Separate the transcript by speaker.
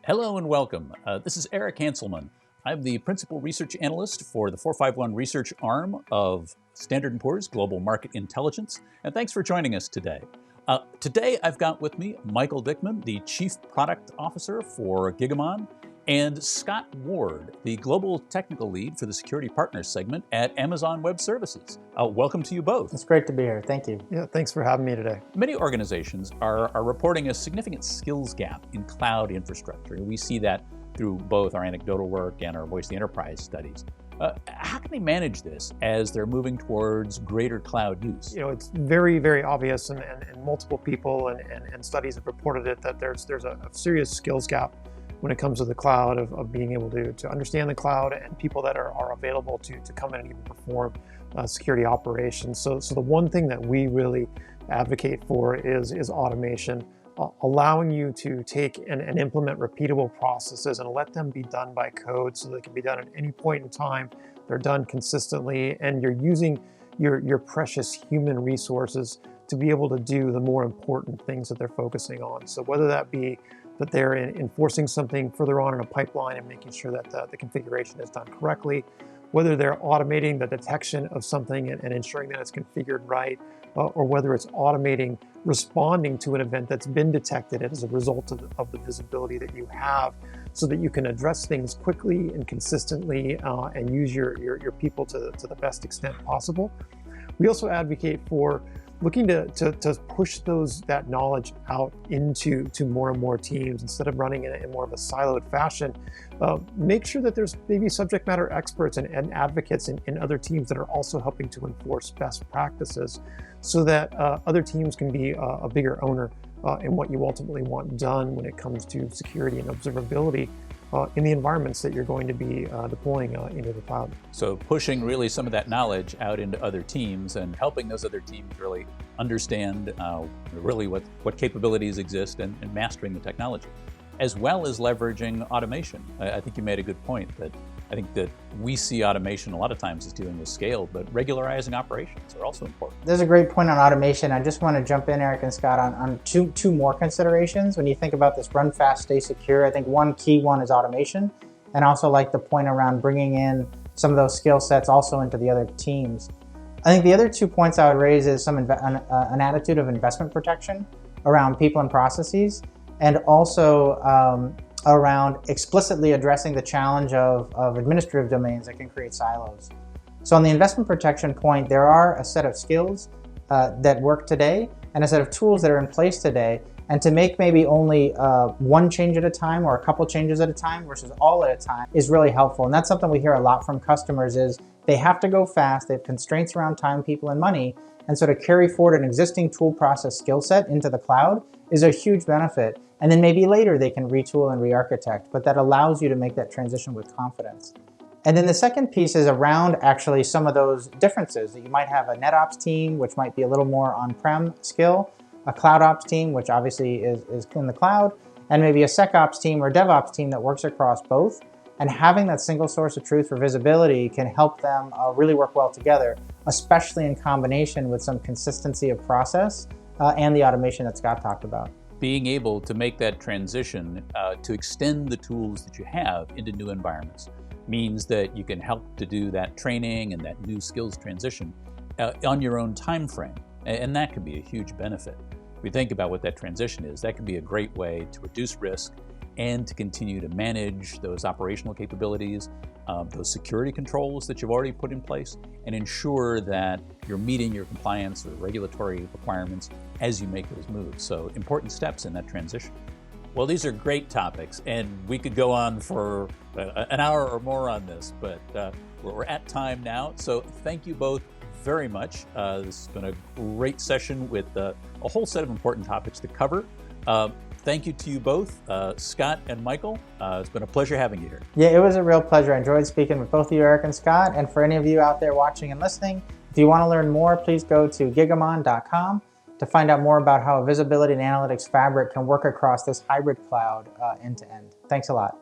Speaker 1: Hello and welcome. This is Eric Hanselman. I'm the Principal Research Analyst for the 451 Research arm of Standard & Poor's Global Market Intelligence, and thanks for joining us today. Today I've got with me Michael Dickman, the Chief Product Officer for Gigamon, and Scott Ward, the Global Technical Lead for the Security Partners segment at Amazon Web Services. Welcome to you both.
Speaker 2: It's great to be here. Thank you.
Speaker 3: Yeah, thanks for having me today.
Speaker 1: Many organizations are reporting a significant skills gap in cloud infrastructure. We see that through both our anecdotal work and our Voice of the Enterprise studies. How can they manage this as they're moving towards greater cloud use?
Speaker 3: You know, it's very, very obvious, and multiple people and studies have reported it, that there's a serious skills gap when it comes to the cloud, of being able to understand the cloud and people that are available to come in and even perform security operations. So the one thing that we really advocate for is automation, allowing you to take and implement repeatable processes and let them be done by code so they can be done at any point in time. They're done consistently, and you're using your precious human resources to be able to do the more important things that they're focusing on. So whether that be that they're enforcing something further on in a pipeline and making sure that the configuration is done correctly, whether they're automating the detection of something and ensuring that it's configured right, or whether it's automating responding to an event that's been detected as a result of the visibility that you have, so that you can address things quickly and consistently and use your people to the best extent possible. We also advocate for looking to push that knowledge out into more and more teams instead of running in more of a siloed fashion. Make sure that there's maybe subject matter experts and advocates in other teams that are also helping to enforce best practices, so that other teams can be a bigger owner in what you ultimately want done when it comes to security and observability in the environments that you're going to be deploying into the cloud.
Speaker 1: So pushing really some of that knowledge out into other teams and helping those other teams really understand really what capabilities exist and mastering the technology, as well as leveraging automation. I think you made a good point that I think that we see automation a lot of times as dealing with scale, but regularizing operations are also important.
Speaker 2: There's a great point on automation. I just want to jump in, Eric and Scott, on two more considerations. When you think about this run fast, stay secure, I think one key one is automation, and also like the point around bringing in some of those skill sets also into the other teams. I think the other 2 points I would raise is an attitude of investment protection around people and processes, and also around explicitly addressing the challenge of administrative domains that can create silos. So on the investment protection point, there are a set of skills that work today and a set of tools that are in place today, and to make maybe only one change at a time or a couple changes at a time versus all at a time is really helpful. And that's something we hear a lot from customers, is they have to go fast, they have constraints around time, people, and money, and so to carry forward an existing tool process skill set into the cloud is a huge benefit. And then maybe later they can retool and re-architect, but that allows you to make that transition with confidence. And then the second piece is around actually some of those differences. That you might have a NetOps team, which might be a little more on-prem skill, a CloudOps team, which obviously is in the cloud, and maybe a SecOps team or DevOps team that works across both. And having that single source of truth for visibility can help them really work well together, especially in combination with some consistency of process and the automation that Scott talked about.
Speaker 1: Being able to make that transition to extend the tools that you have into new environments means that you can help to do that training and that new skills transition on your own time frame, and that can be a huge benefit. If we think about what that transition is, that can be a great way to reduce risk and to continue to manage those operational capabilities, those security controls that you've already put in place, and ensure that you're meeting your compliance or regulatory requirements as you make those moves. So important steps in that transition. Well, these are great topics, and we could go on for an hour or more on this, but we're at time now. So thank you both very much. This has been a great session with a whole set of important topics to cover. Thank you to you both, Scott and Michael. It's been a pleasure having you here.
Speaker 2: Yeah, it was a real pleasure. I enjoyed speaking with both of you, Eric and Scott. And for any of you out there watching and listening, if you want to learn more, please go to gigamon.com to find out more about how a visibility and analytics fabric can work across this hybrid cloud end to end. Thanks a lot.